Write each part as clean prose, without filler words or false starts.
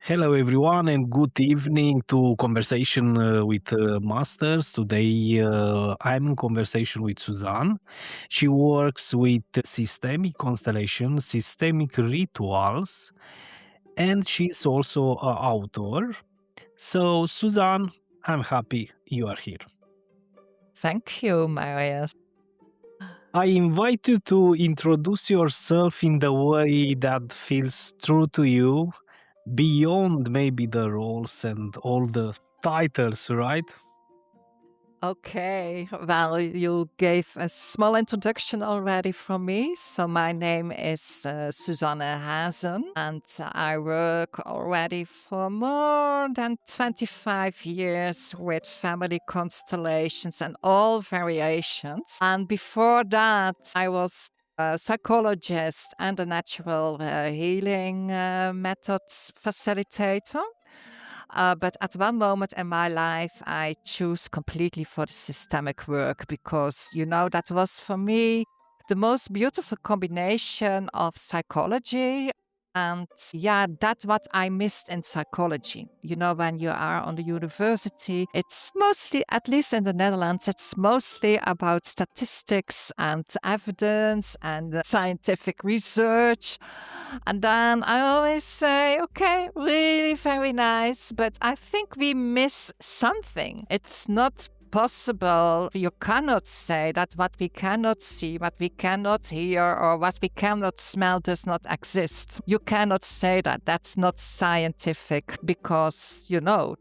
Hello, everyone, and good evening to Conversation with Masters. Today, I'm in conversation with Susanne. She works with systemic constellations, systemic rituals, and she's also an author. So, Susanne, I'm happy you are here. Thank you, Marius. I invite you to introduce yourself in the way that feels true to you, beyond maybe the roles and all the titles, right? Okay, well, you gave a small introduction already from me. So, my name is Susanne Hazen, and I work already for more than 25 years with family constellations and all variations. And before that, I was a psychologist and a natural healing methods facilitator. But at one moment in my life, I choose completely for the systemic work because, that was for me the most beautiful combination of psychology. And yeah, that's what I missed in psychology. When you are on the university, it's mostly, at least in the Netherlands, it's mostly about statistics and evidence and scientific research. And then I always say, okay, really very nice, but I think we miss something. It's not possible. You cannot say that what we cannot see, what we cannot hear, or what we cannot smell does not exist. You cannot say that. That's not scientific because,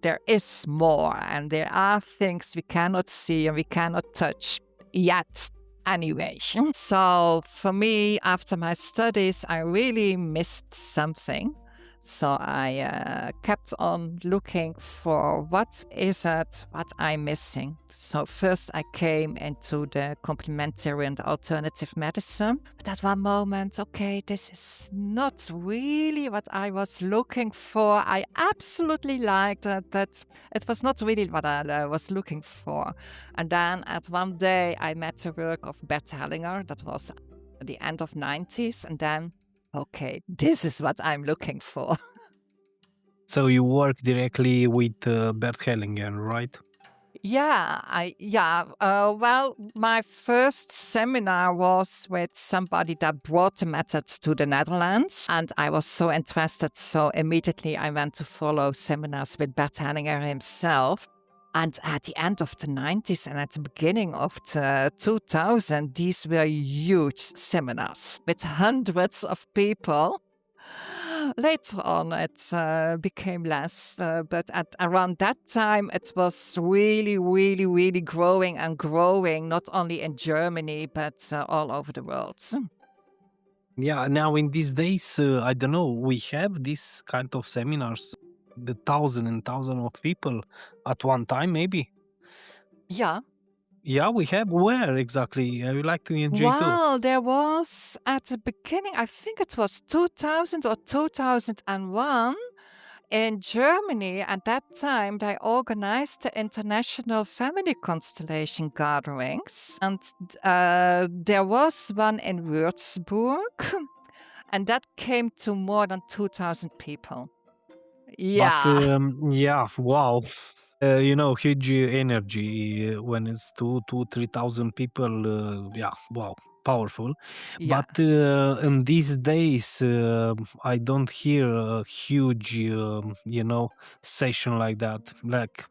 there is more and there are things we cannot see and we cannot touch yet. Anyway, so for me, after my studies, I really missed something. So I kept on looking for what is it, what I'm missing. So first I came into the complementary and alternative medicine. But at one moment, okay, this is not really what I was looking for. I absolutely liked it, but it was not really what I was looking for. And then at one day I met the work of Bert Hellinger. That was at the end of 90s. And then okay, this is what I'm looking for. So you work directly with Bert Hellinger, right? Well, my first seminar was with somebody that brought the methods to the Netherlands, and I was so interested. So immediately I went to follow seminars with Bert Hellinger himself. And at the end of the 90s and at the beginning of the 2000, these were huge seminars with hundreds of people. Later on, it became less, but at around that time, it was really, really, really growing and growing, not only in Germany, but all over the world. Yeah, now in these days, I don't know, we have this kind of seminars, the thousand and thousand of people at one time, maybe. Yeah. Yeah, we have. Where exactly? I would like to enjoy too. Well, there was at the beginning, I think it was 2000 or 2001. In Germany, at that time, they organized the International Family Constellation Gatherings. And there was one in Würzburg, and that came to more than 2,000 people. But Yeah. yeah, wow. Huge energy when it's two, 3,000 people. Yeah, wow, powerful. Yeah. But in these days, I don't hear a huge, session like that, like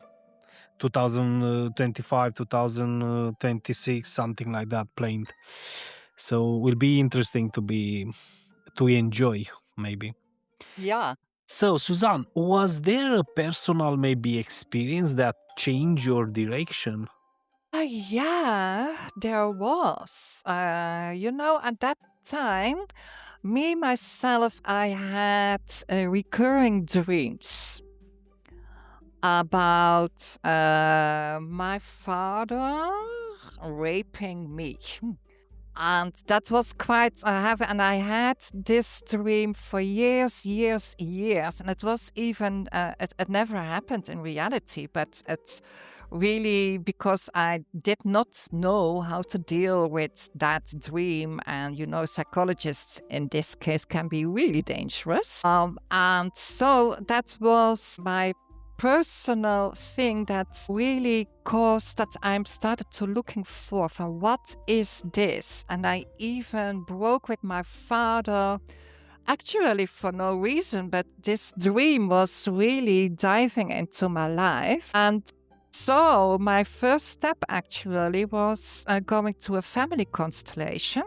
2025, 2026, something like that planned. So will be interesting to enjoy maybe. Yeah. So, Suzanne, was there a personal maybe experience that changed your direction? Yeah, there was. At that time, me, myself, I had recurring dreams about my father raping me. And that was quite heavy. And I had this dream for years, years, years. And it was even, it never happened in reality, but it's really because I did not know how to deal with that dream. And, psychologists in this case can be really dangerous. And so that was my personal thing that really caused that I started to looking for what is this? And I even broke with my father, actually for no reason, but this dream was really diving into my life. And so my first step actually was going to a family constellation.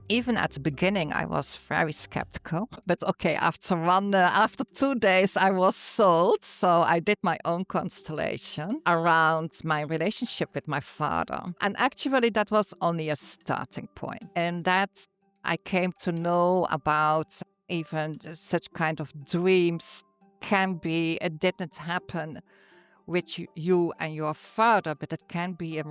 Even at the beginning, I was very skeptical. But okay, after 2 days, I was sold. So I did my own constellation around my relationship with my father. And actually, that was only a starting point. And that I came to know about even such kind of dreams can be, it didn't happen with you and your father, but it can be a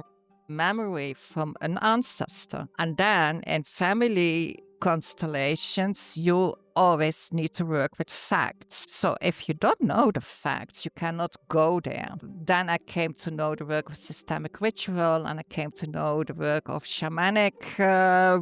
memory from an ancestor. And then in family constellations, you always need to work with facts. So if you don't know the facts, you cannot go there. Then I came to know the work of systemic ritual, and I came to know the work of shamanic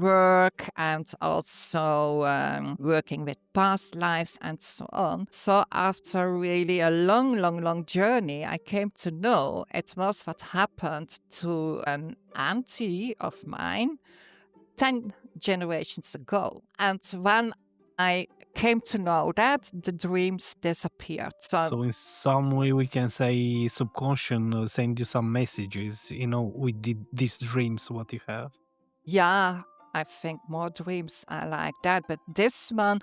work, and also working with past lives and so on. So after really a long, long, long journey, I came to know it was what happened to an auntie of mine 10 generations ago. And when I came to know that, the dreams disappeared. So in some way we can say subconscious send you some messages, with these dreams what you have. Yeah, I think more dreams are like that. But this one,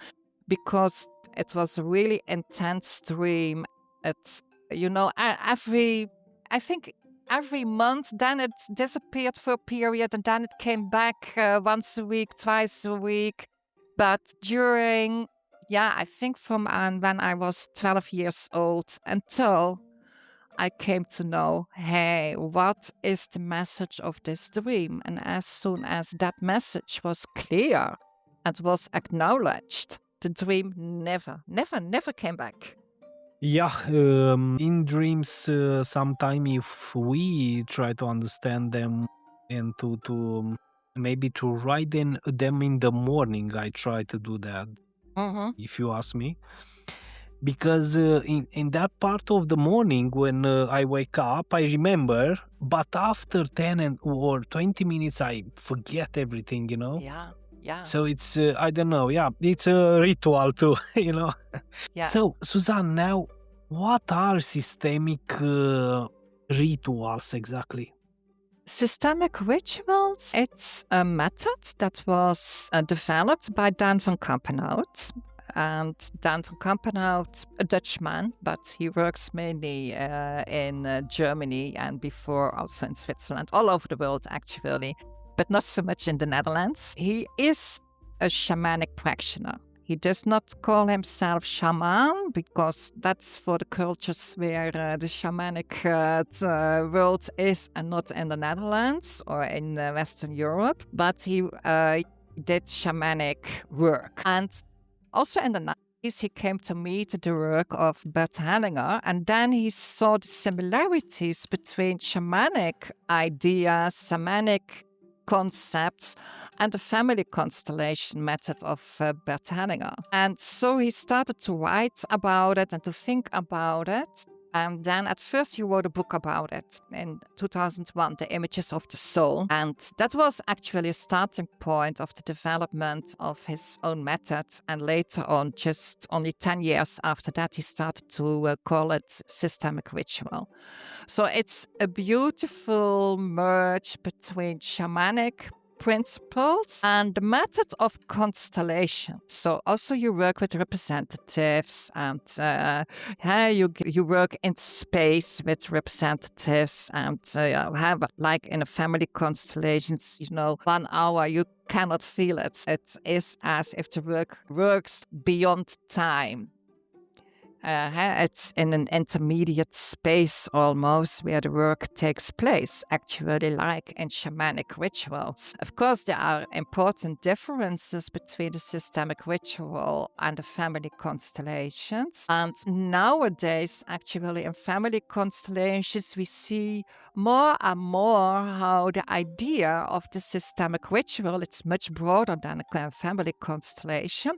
because it was a really intense dream, it's, I think every month, then it disappeared for a period, and then it came back once a week, twice a week. But during, I think from when I was 12 years old until I came to know, hey, what is the message of this dream? And as soon as that message was clear and was acknowledged, the dream never came back. Yeah, in dreams, sometime if we try to understand them and to maybe to write them in the morning, I try to do that. If you ask me, because in that part of the morning when I wake up, I remember, but after 10 or 20 minutes, I forget everything. Yeah. So it's I don't know. Yeah, it's a ritual too. Yeah. So Susanne, now what are systemic rituals exactly? Systemic rituals, it's a method that was developed by Dan van Kampenhout. And Dan van Kampenhout, a Dutchman, but he works mainly in Germany and before also in Switzerland, all over the world actually, but not so much in the Netherlands. He is a shamanic practitioner. He does not call himself shaman because that's for the cultures where the shamanic world is, and not in the Netherlands or in Western Europe. But he did shamanic work. And also in the 90s, he came to meet the work of Bert Hellinger, and then he saw the similarities between shamanic ideas, shamanic concepts, and the family constellation method of Bert Hellinger. And so he started to write about it and to think about it. And then at first he wrote a book about it in 2001, The Images of the Soul. And that was actually a starting point of the development of his own method. And later on, just only 10 years after that, he started to call it systemic ritual. So it's a beautiful merge between shamanic principles and the method of constellation. So also you work with representatives, and you work in space with representatives, and have, like in a family constellations, 1 hour you cannot feel it. It is as if the work works beyond time. It's in an intermediate space almost where the work takes place, actually, like in shamanic rituals. Of course, there are important differences between the systemic ritual and the family constellations. And nowadays, actually, in family constellations, we see more and more how the idea of the systemic ritual, it's much broader than a family constellation,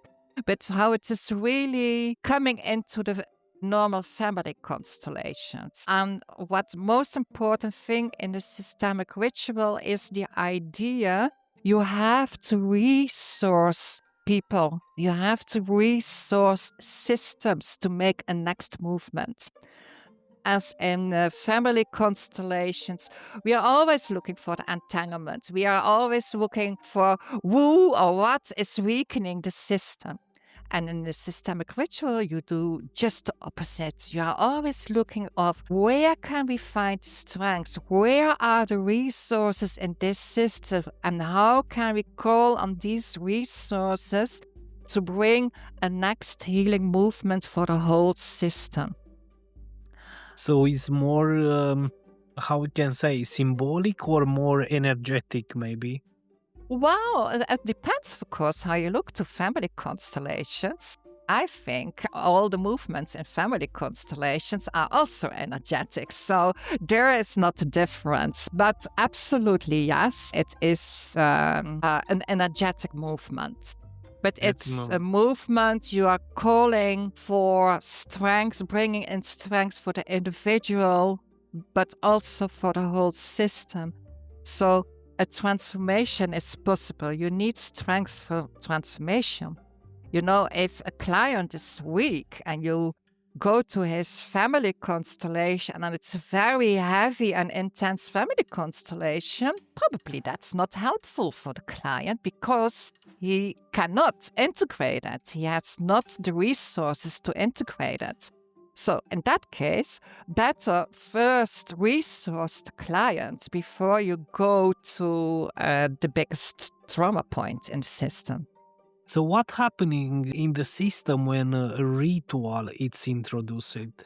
but how it is really coming into the normal family constellations. And what most important thing in the systemic ritual is the idea you have to resource people. You have to resource systems to make a next movement. As in family constellations, we are always looking for the entanglement. We are always looking for who or what is weakening the system. And in the systemic ritual, you do just the opposite. You are always looking of where can we find strengths? Where are the resources in this system? And how can we call on these resources to bring a next healing movement for the whole system? So it's more, how we can say, symbolic or more energetic, maybe? Well, it depends, of course, how you look to family constellations. I think all the movements in family constellations are also energetic. So there is not a difference. But absolutely, yes, it is an energetic movement. But it's a movement you are calling for strength, bringing in strength for the individual, but also for the whole system. So a transformation is possible. You need strength for transformation. You know, if a client is weak and you go to his family constellation and it's a very heavy and intense family constellation, probably that's not helpful for the client because he cannot integrate it. He has not the resources to integrate it. So in that case, better first resource the client before you go to the biggest trauma point in the system. So what happening in the system when a ritual is introduced?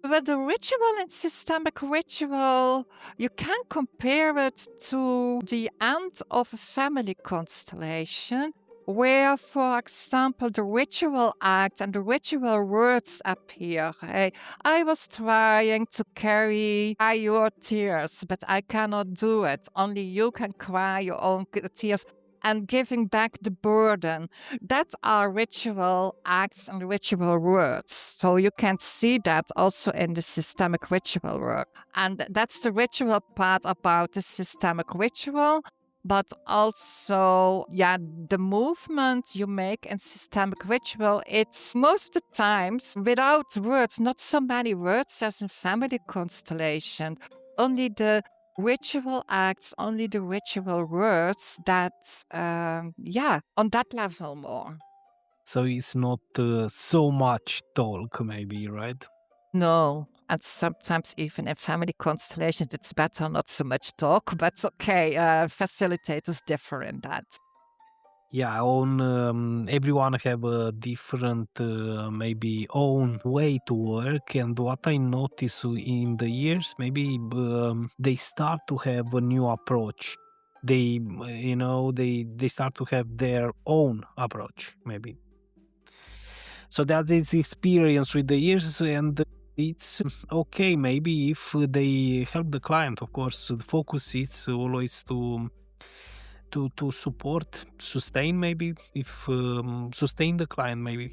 With the ritual and systemic ritual, you can compare it to the end of a family constellation, where, for example, the ritual act and the ritual words appear. Hey, I was trying to carry your tears, but I cannot do it. Only you can cry your own tears. And giving back the burden. That are ritual acts and ritual words. So you can see that also in the systemic ritual work. And that's the ritual part about the systemic ritual. But also, the movement you make in systemic ritual, it's most of the times without words, not so many words as in family constellation. Only the ritual acts, only the ritual words that, on that level more. So it's not so much talk, maybe, right? No, and sometimes even in family constellations, it's better not so much talk, but okay, facilitators differ in that. Yeah, everyone have a different, maybe own way to work. And what I notice in the years, maybe they start to have a new approach. They start to have their own approach, maybe. So that is experience with the years, and it's okay. Maybe if they help the client, of course, the focus is always to support, sustain, maybe if sustain the client, maybe.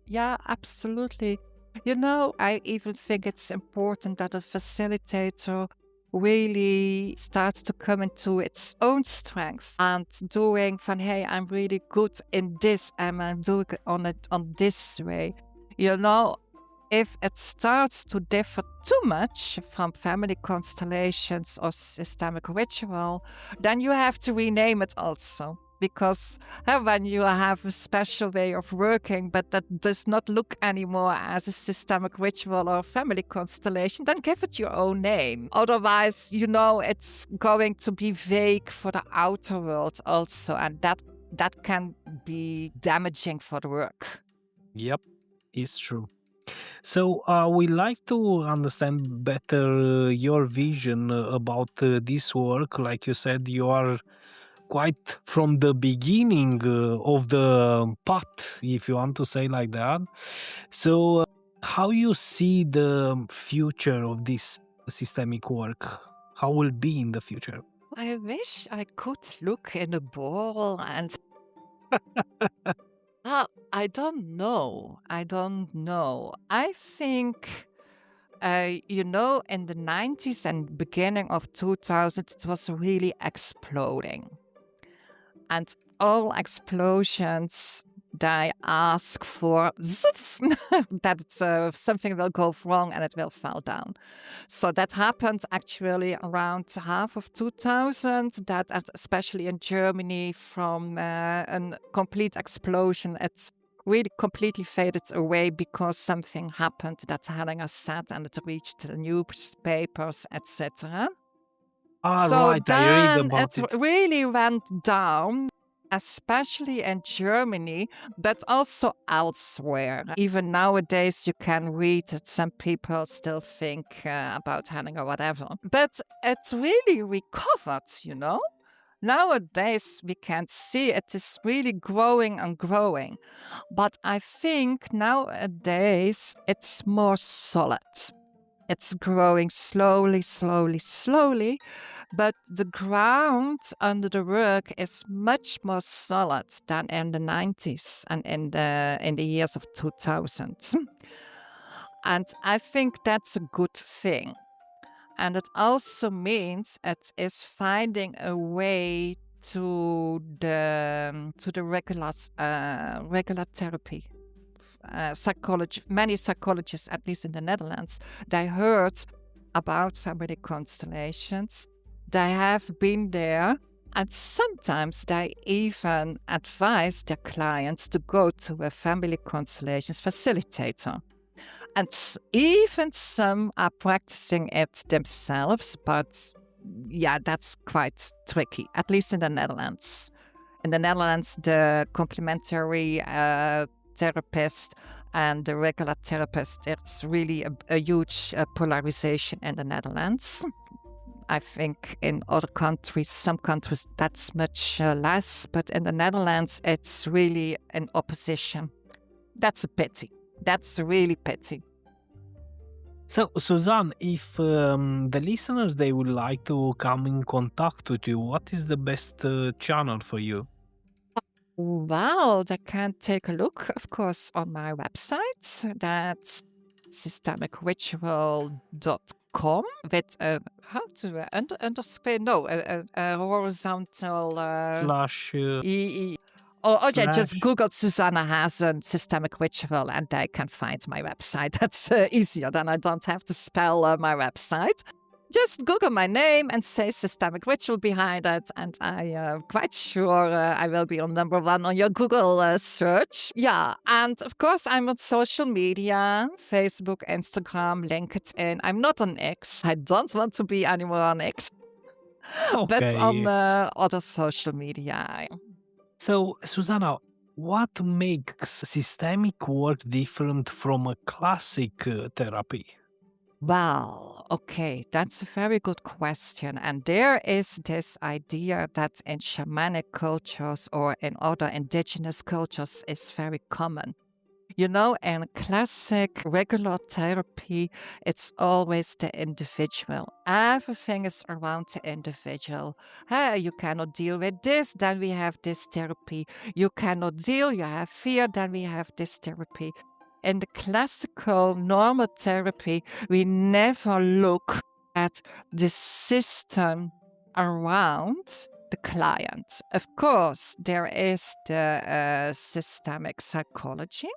Yeah, absolutely. You know, I even think it's important that a facilitator really starts to come into its own strengths and doing van, hey, I'm really good in this and I'm doing it on this way. You know, if it starts to differ too much from family constellations or systemic ritual, then you have to rename it also. Because when you have a special way of working, but that does not look anymore as a systemic ritual or family constellation, then give it your own name. Otherwise, it's going to be vague for the outer world also, and that can be damaging for the work. Yep, it's true. So we like to understand better your vision about this work. Like you said, you are quite from the beginning of the path, if you want to say like that. So, how you see the future of this systemic work? How will be in the future? I wish I could look in a ball and I don't know. I don't know. I think, in the 90s and beginning of 2000, it was really exploding. And all explosions, they ask for that something will go wrong and it will fall down. So that happened actually around half of 2000, that especially in Germany from a complete explosion, it's really completely faded away because something happened that Helena said and it reached the newspapers, etc. Ah, So right. I read then about it it. really went down, especially in Germany, but also elsewhere. Even nowadays, you can read that some people still think about Henning or whatever. But it really recovered. Nowadays, we can see it is really growing and growing. But I think nowadays, it's more solid. It's growing slowly, slowly, slowly, but the ground under the work is much more solid than in the 90s and in the years of 2000. And I think that's a good thing. And it also means it is finding a way to the regular therapy. Many psychologists, at least in the Netherlands, they heard about family constellations. They have been there, and sometimes they even advise their clients to go to a family constellations facilitator. And even some are practicing it themselves, but yeah, that's quite tricky, at least in the Netherlands. In the Netherlands, the complementary therapist and the regular therapist, it's really a huge polarization in the Netherlands. I think in other countries, some countries, that's much less, but in the Netherlands, it's really an opposition. That's a pity. That's a really pity. So, Suzanne, if the listeners they would like to come in contact with you, what is the best channel for you? Well, they can take a look, of course, on my website. That's systemicritual.com with how to underscore? No, a horizontal. Slash Yeah, slash. just Google Susanne Hazen systemic ritual and they can find my website. That's easier. Then I don't have to spell my website. Just Google my name and say systemic ritual behind it, and I am quite sure I will be on number one on your Google search. Yeah, and of course, I'm on social media Facebook, Instagram, LinkedIn. I'm not on X. I don't want to be anymore on X, but on Okay. other social media. So, Susanna, what makes systemic work different from a classic therapy? Well, okay, that's a very good question. And there is this idea that in shamanic cultures or in other indigenous cultures is very common. In classic regular therapy, it's always the individual. Everything is around the individual. Hey, you cannot deal with this, then we have this therapy. You cannot deal, you have fear, then we have this therapy. In the classical normal therapy, we never look at the system around the client. Of course, there is the systemic psychology,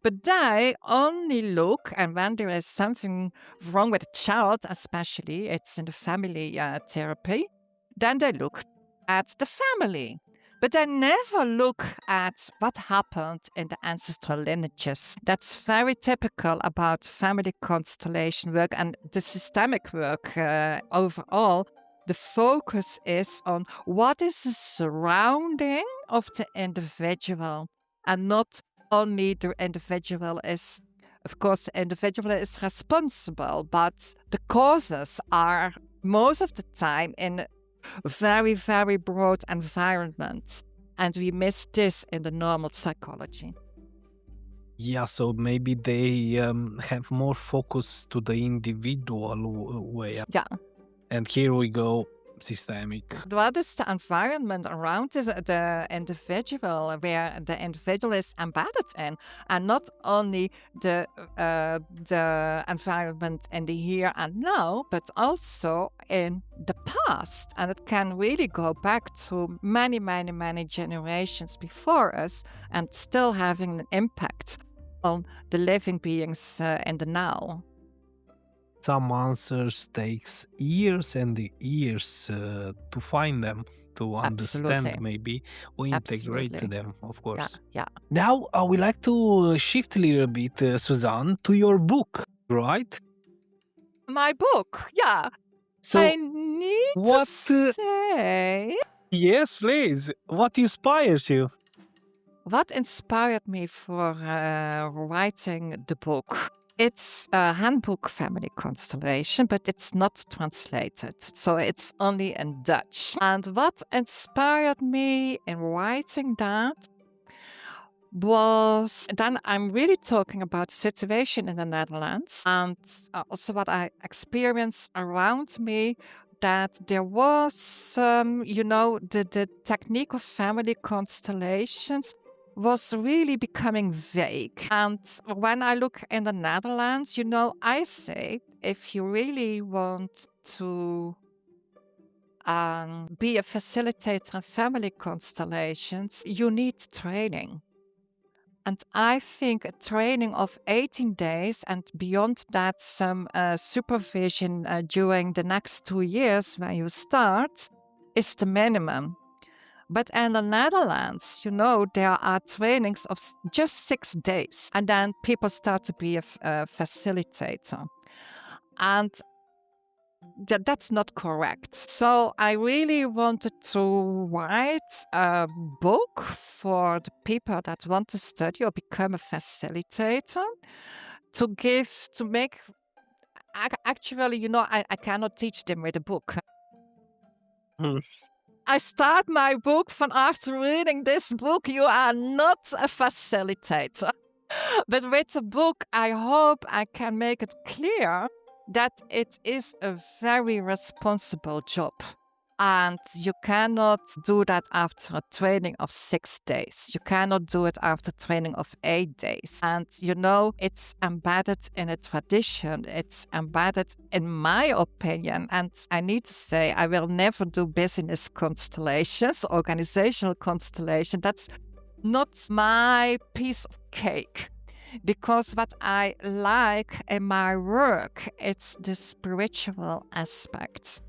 but they only look, and when there is something wrong with a child, especially, it's in the family therapy, then they look at the family. But they never look at what happened in the ancestral lineages. That's very typical about family constellation work and the systemic work overall. The focus is on what is the surrounding of the individual and not only the individual is Of course, the individual is responsible, but the causes are most of the time in very, very broad environments. And we miss this in the normal psychology. Yeah, so maybe they have more focus to the individual way. Yeah. And here we go, systemic. What is the environment around the individual, where the individual is embedded in, and not only the environment in the here and now, but also in the past. And it can really go back to many, many, many generations before us, and still having an impact on the living beings in the now. Some answers takes years and years to find them, to understand Absolutely. maybe, or integrate Absolutely. them, of course. Yeah. Now, I would like to shift a little bit, Susanne, to your book, right? My book, yeah. So, I need to what? say, Yes, please. What inspires you? what inspired me for writing the book? It's a handbook family constellation, but it's not translated, so it's only in Dutch. And what inspired me in writing that was, then I'm really talking about the situation in the Netherlands, and also what I experienced around me, that there was, the technique of family constellations was really becoming vague. And when I look in the Netherlands, I say, if you really want to be a facilitator in family constellations, you need training. And I think a training of 18 days and beyond that, some supervision during the next 2 years when you start is the minimum. But in the Netherlands, there are trainings of just 6 days, and then people start to be a facilitator. And that's not correct. So I really wanted to write a book for the people that want to study or become a facilitator, to make, actually, I cannot teach them with a book. I start my book from after reading this book, you are not a facilitator. But with the book, I hope I can make it clear that it is a very responsible job. And you cannot do that after a training of 6 days. You cannot do it after training of 8 days. And it's embedded in a tradition. It's embedded, in my opinion. And I need to say, I will never do business constellations, organizational constellation. That's not my piece of cake. Because what I like in my work, it's the spiritual aspect.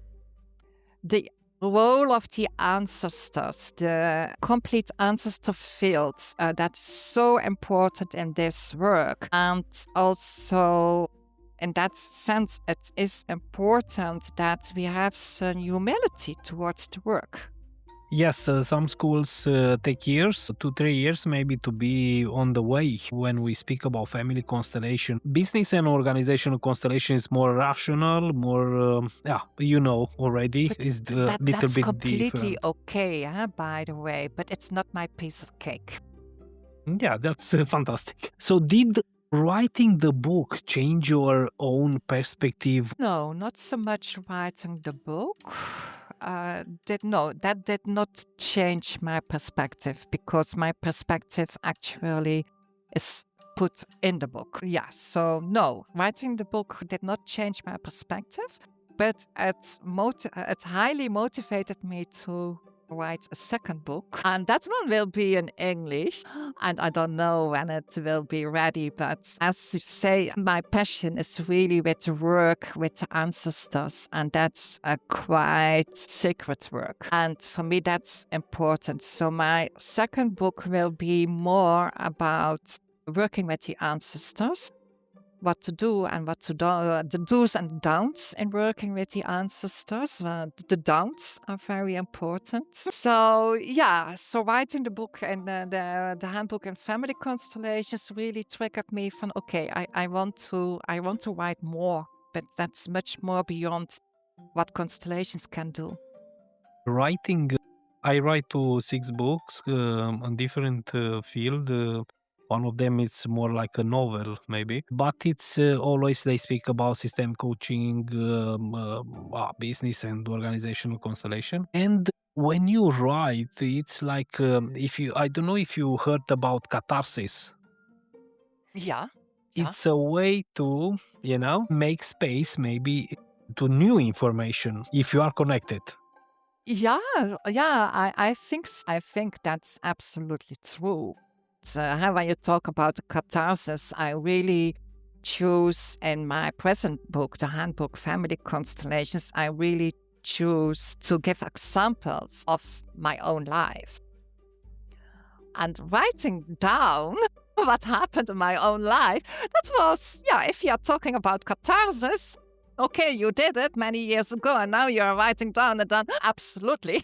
The role of the ancestors, the complete ancestor field, that's so important in this work. And also, in that sense, it is important that we have some humility towards the work. Yes, some schools take years, 2-3 years maybe, to be on the way. When we speak about family constellation, business and organizational constellation is more rational, more, already, is a little That's bit completely different. okay, by the way, but it's not my piece of cake. Yeah, that's fantastic. So did writing the book change your own perspective? No, not so much writing the book. That did not change my perspective, because my perspective actually is put in the book. Yeah, so no, writing the book did not change my perspective, but it highly motivated me to write a second book, and that one will be in English, and I don't know when it will be ready, but as you say, my passion is really with the work with the ancestors, and that's a quite sacred work, and for me that's important. So my second book will be more about working with the ancestors, what to do and what to do, the do's and don'ts in working with the ancestors. The don'ts are very important. So writing the book and the handbook and family constellations really triggered me from, okay, I want to write more, but that's much more beyond what constellations can do. Writing, I write 6 books on different field. One of them is more like a novel, maybe, but it's always they speak about system coaching, business and organizational constellation. And when you write, it's like if you, I don't know if you heard about catharsis. Yeah. It's a way to, make space maybe to new information if you are connected. Yeah, I think that's absolutely true. When you talk about the catharsis, I really choose in my present book, the handbook Family Constellations, I really choose to give examples of my own life. And writing down what happened in my own life, that was, if you're talking about catharsis, okay, you did it many years ago and now you're writing down and done. Absolutely.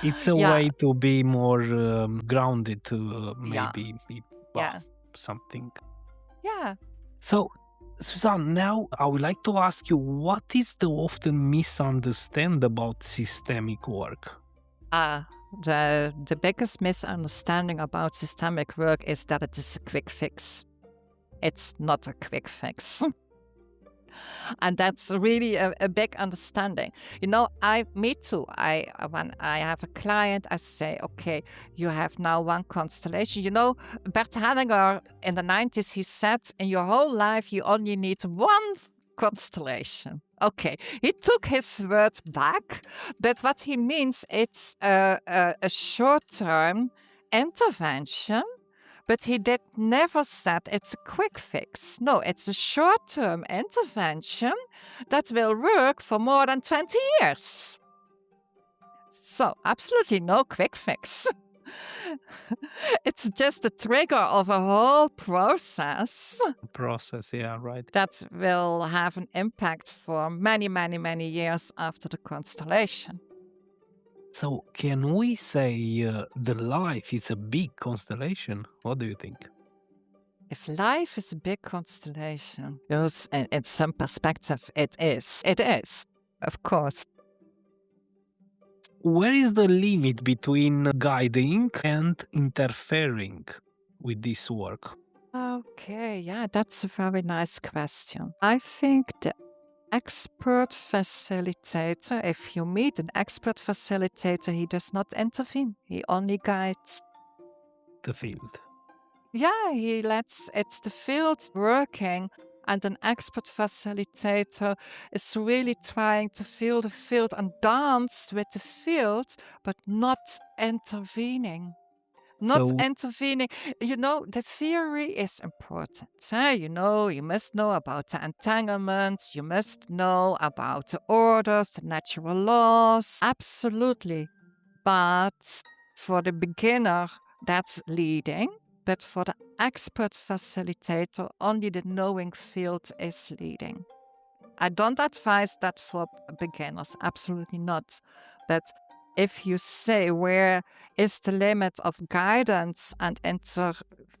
It's a way to be more grounded, maybe something. Yeah. So, Susanne, now I would like to ask you, what is the often misunderstood about systemic work? The biggest misunderstanding about systemic work is that it is a quick fix. It's not a quick fix. And that's really a big understanding. Me too. When I have a client, I say, okay, you have now one constellation. Bert Hellinger in the 90s, he said, in your whole life, you only need one constellation. Okay, he took his word back, but what he means, it's a short-term intervention. But he did never said it's a quick fix. No, it's a short-term intervention that will work for more than 20 years. So, absolutely no quick fix. It's just a trigger of a whole process. Yeah, right. That will have an impact for many, many, many years after the constellation. So, can we say the life is a big constellation? What do you think? If life is a big constellation, yes, in some perspective, it is. It is, of course. Where is the limit between guiding and interfering with this work? Okay, that's a very nice question. I think the expert facilitator, if you meet an expert facilitator, he does not intervene. He only guides the field. Yeah, it's the field working, and an expert facilitator is really trying to feel the field and dance with the field, but not intervening. Intervening. The theory is important. You must know about the entanglements, you must know about the orders, the natural laws. Absolutely. But for the beginner, that's leading. But for the expert facilitator, only the knowing field is leading. I don't advise that for beginners, absolutely not. But if you say where is the limit of guidance and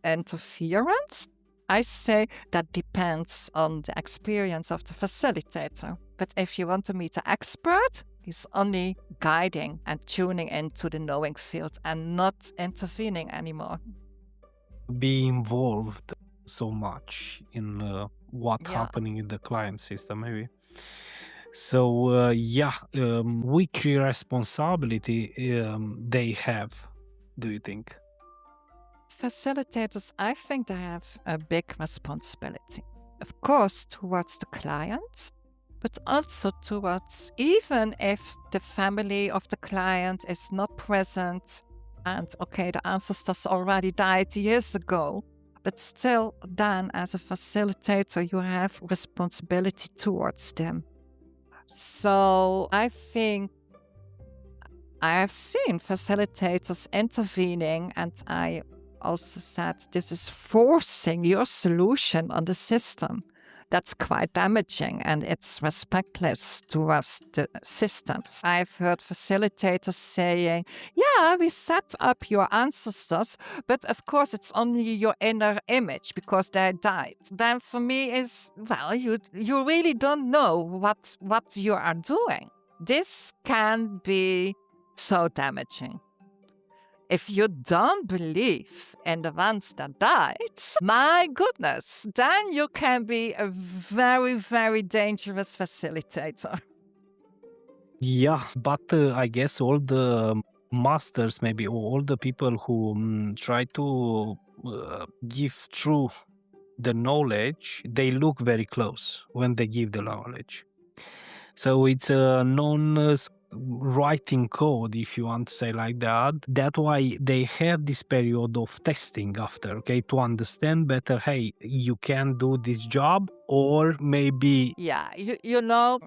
interference, I say that depends on the experience of the facilitator. But if you want to meet an expert, he's only guiding and tuning into the knowing field and not intervening anymore. Be involved so much in what's happening in the client system, maybe. So, which responsibility they have, do you think? Facilitators, I think they have a big responsibility. Of course, towards the client, but also towards, even if the family of the client is not present, and okay, the ancestors already died years ago, but still then as a facilitator, you have responsibility towards them. So I think I have seen facilitators intervening, and I also said this is forcing your solution on the system. That's quite damaging and it's respectless towards the systems. I've heard facilitators saying, yeah, we set up your ancestors, but of course it's only your inner image because they died. Then for me is, well, you really don't know what you are doing. This can be so damaging. If you don't believe in the ones that died, my goodness, then you can be a very, very dangerous facilitator. Yeah, but I guess all the masters, maybe, or all the people who try to give through the knowledge, they look very close when they give the knowledge. So it's a non-writing code, if you want to say like that. That's why they have this period of testing after, okay, to understand better, hey, you can do this job, or maybe... Yeah, you know,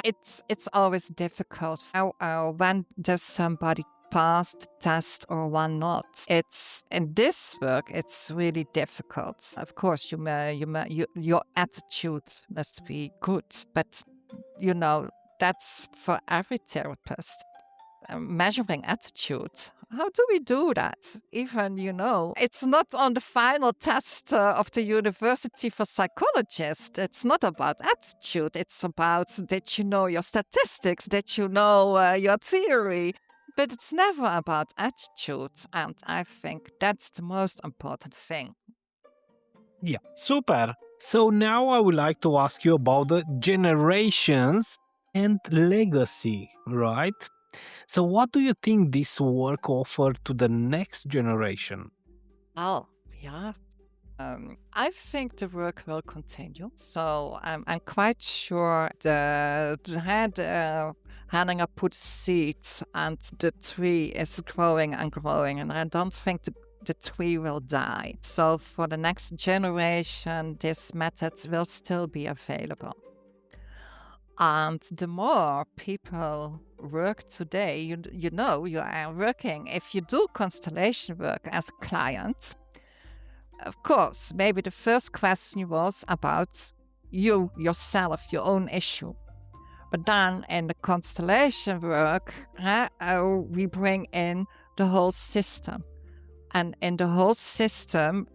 it's always difficult when does somebody pass the test or one not. It's in this work, it's really difficult. Of course, your attitude must be good, but you know that's for every therapist. Measuring attitude. How do we do that? Even, it's not on the final test of the university for psychologists. It's not about attitude. It's about did you know your statistics? Did you know your theory? But it's never about attitude. And I think that's the most important thing. Yeah, super. So now I would like to ask you about the generations and legacy, right? So what do you think this work offered to the next generation? Oh, yeah. I think the work will continue. So I'm quite sure the head handing up put seeds and the tree is growing and growing. And I don't think the tree will die. So for the next generation, this method will still be available. And the more people work today, you are working. If you do constellation work as a client, of course, maybe the first question was about you, yourself, your own issue. But then in the constellation work, we bring in the whole system. And in the whole system,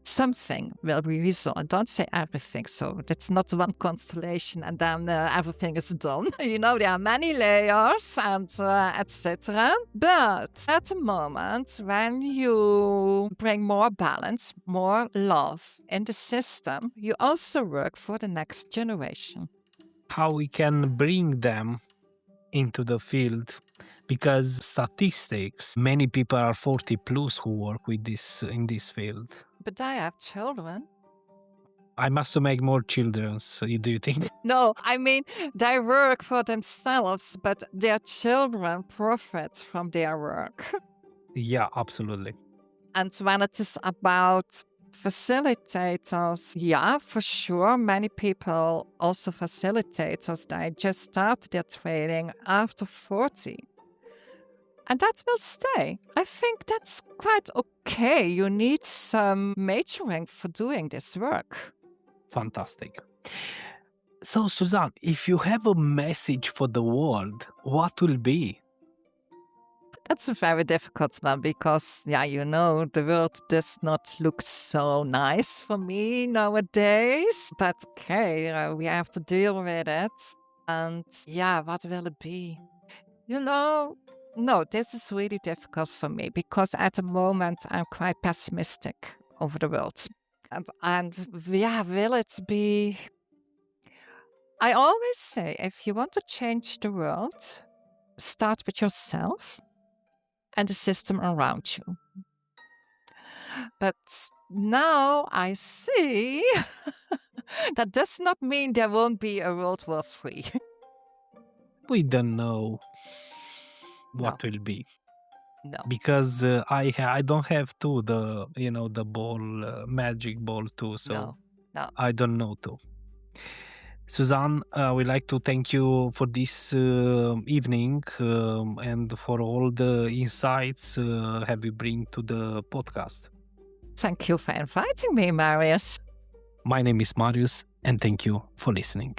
something will be resolved. Don't say everything. So it's not one constellation and then everything is done. There are many layers and etc. But at the moment, when you bring more balance, more love in the system, you also work for the next generation. How we can bring them into the field? Because statistics, many people are 40 plus who work with this in this field. But I have children. I must make more children, do you think? No, I mean, they work for themselves, but their children profit from their work. Yeah, absolutely. And when it is about facilitators, yeah, for sure, many people, also facilitators, they just start their training after 40. And that will stay. I think that's quite okay. You need some majoring for doing this work. Fantastic. So, Susanne, if you have a message for the world, what will be? That's a very difficult one because, the world does not look so nice for me nowadays. But okay, we have to deal with it. And what will it be? No, this is really difficult for me because at the moment I'm quite pessimistic over the world. And will it be? I always say if you want to change the world, start with yourself and the system around you. But now I see that does not mean there won't be a World War III. We don't know what will be. No. Because I don't have the ball, magic ball too, so no. I don't know too. Susanne, we'd like to thank you for this evening and for all the insights have you bring to the podcast. Thank you for inviting me, Marius. My name is Marius, and thank you for listening.